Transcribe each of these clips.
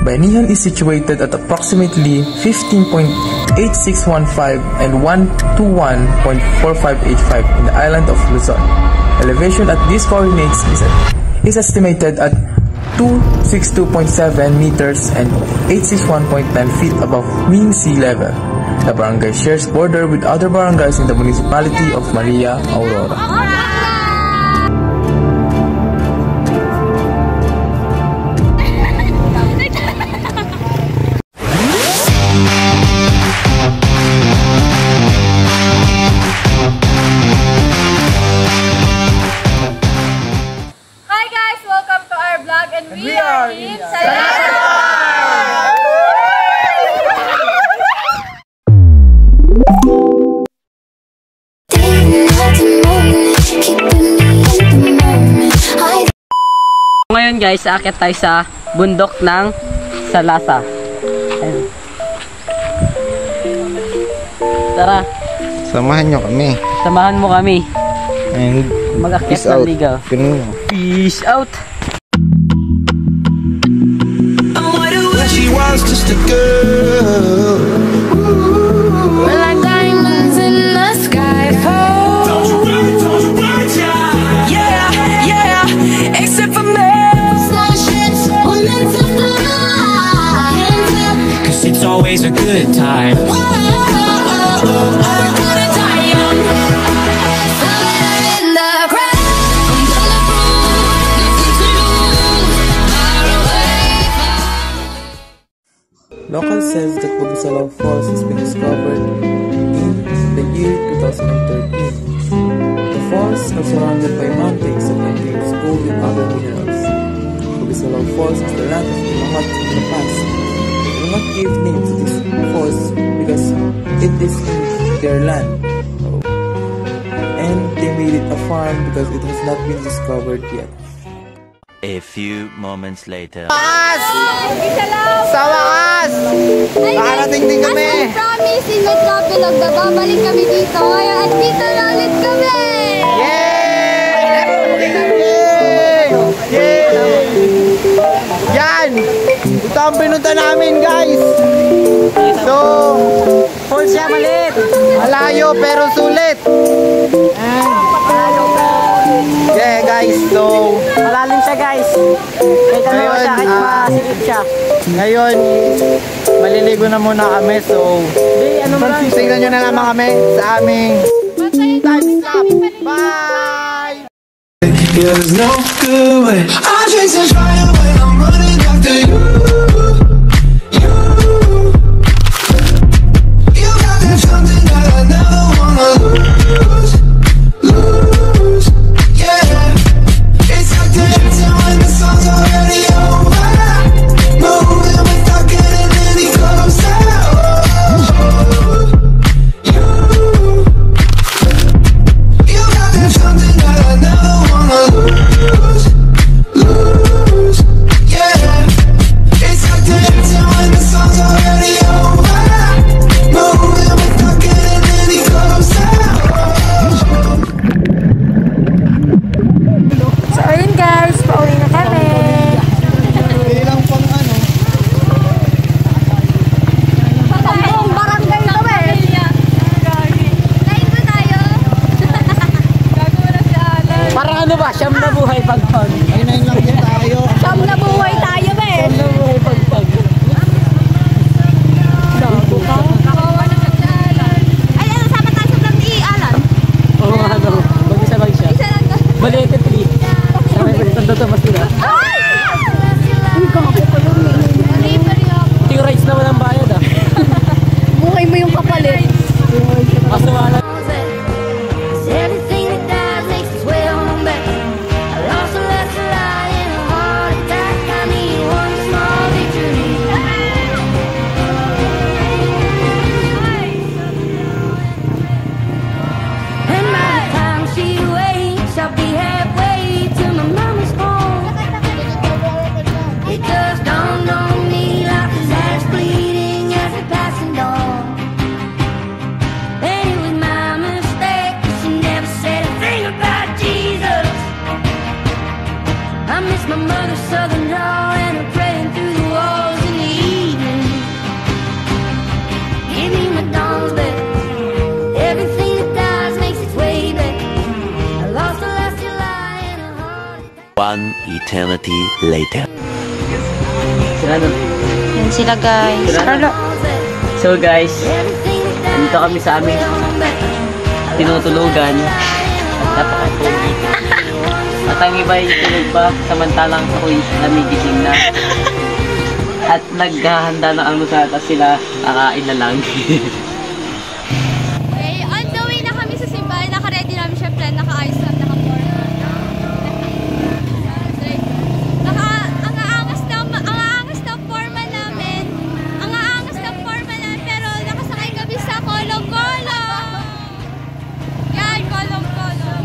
Bayanihan is situated at approximately 15.8615 and 121.4585 in the island of Luzon. Elevation at these coordinates is estimated at 262.7 meters and 861.10 feet above mean sea level. The barangay shares border with other barangays in the municipality of Maria Aurora. We are in Salazar! Ngayon guys, aakyat tayo sa bundok ng Salasa. Ayun. Tara. Samahan nyo kami. Samahan mo kami. And mag-akyat ng ligaw. Peace out! She wants just a girl. We're like diamonds in the sky. Don't you right, yeah. Yeah, except for me. Starships will meant to fly. 'Cause it's always a good time. Local says that Pugisalaw Falls has been discovered in the year 2013. The falls are surrounded by mountains that contains gold and other minerals. Pugisalaw Falls is the land of the Ilongot in the past. The Ilongot gave name to this falls because it is in their land. And they made it a farm because it has not been discovered yet. A few moments later. Sa wakas! Nakarating din kami! As promise in my travelog na babalik kami dito. Ngayon, at dito na ulit kami! Yay! Yay! Yan! Ito ang pinunta namin guys! So, Falls siya maliit! malayo pero sulit! Yeah guys, so Malalim siya guys! Kahit ano Ngayon, siya, kahit masikip siya. ngayon, maliligo na muna kami. So, Di, ano mo lang? tingnan nyo na naman kami sa aming time stop. Bye! Yeah, there's no good way. I'm chasing fire when I'm running after you. You got that something that I never wanna lose. Yeah, it's like dancing when the song's already over. Moving without getting any closer. You got that something that I never wanna lose. Yeah, it's like dancing when the song's already over. Moving without getting any closer. So, ayun guys, pauwi na kami. Ilang pang ano? Patambong barangay kami. Kain ba tayo? Gago na si Alan. Parang ano ba? Siyam na buhay pagpag. Ay, nain lang din tayo. Siyam na buhay tayo ba eh. Siyam na buhay pagpag. Kawawa na si Alan. Ay, ano, sama tayo sa vlog ni Alan? Oo nga ano. Mag-isa lang siya. Isa lang na. Maliit yung tree. Sabi ko, tanda to mas nila. Ay! Ang gago pa yun eh. Ito yung rights naman ang bayad ah. Buhay mo yung kapalit. Kaso wala. Everything that dies makes its way home back. I lost a last lie in a heart attack. I need one small victory. And by the time she wakes, I'll be halfway to my mama's home. It just dawned on me like his ass bleeding as it passing dawn. And it was my eternity later. Ano? Yan sila guys. Carlo. So guys, dito kami sa aming tinutulugan. Napaka-pogi. At ang iba ay tulog pa, samantalang ako'y namigising na. At naghahanda ng almusal at sila nakain na lang. Okay, on the way na kami sa simbahan. Naka-ready namin syempre. Naka-ayos lang, naka-forma. Ang aangas ng forma namin. Ang aangas ng forma namin. Pero nakasakay kami sa kolong-kolong. Yan, kolong-kolong.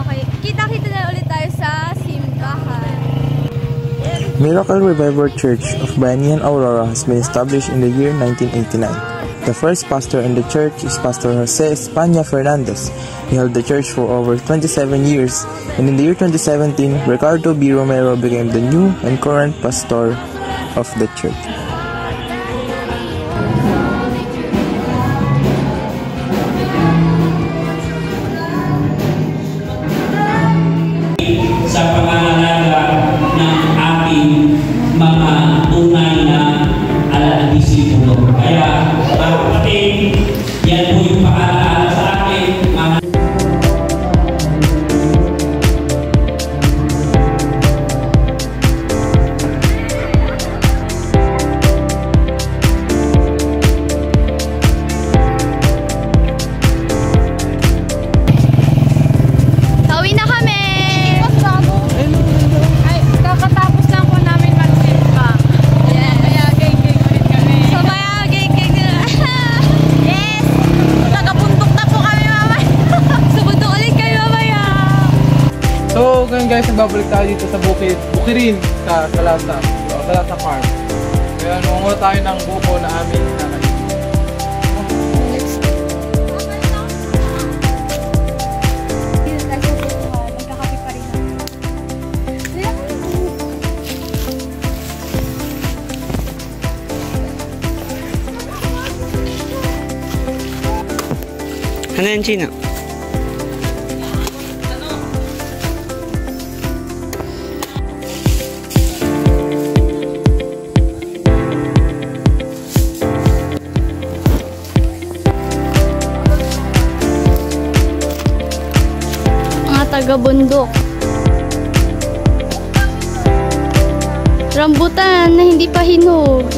Okay, kita-kita na ulit tayo sa simbahan. Miracle Revival Church of Bayanihan Aurora has been established in the year 1989. The first pastor in the church is Pastor Jose España Fernandez. He held the church for over 27 years, and in the year 2017, Ricardo B. Romero became the new and current pastor of the church. Sa pangangalaga ng ating mga tunay na disipulo. Kaya mga kapatid, yan po yung paalala sa akin. Pauwi na kami! Ay, kakatapos lang po namin mag-simba. Yes. Maya gay-gay ulit kami. So, maya gay-gay na. Yes! Nagabundok na po kami mamaya. Subundok ulit kami mamaya. So, ngayon guys, nagbabalik tayo dito sa Bukirin, sa Salasa. So, Salasa Farm. Kaya nungo tayo ng buko na aming nakain. Nagkakape pa rin. Ano yan, Gina? Mga taga-bundok. Rambutan na hindi pa hinog.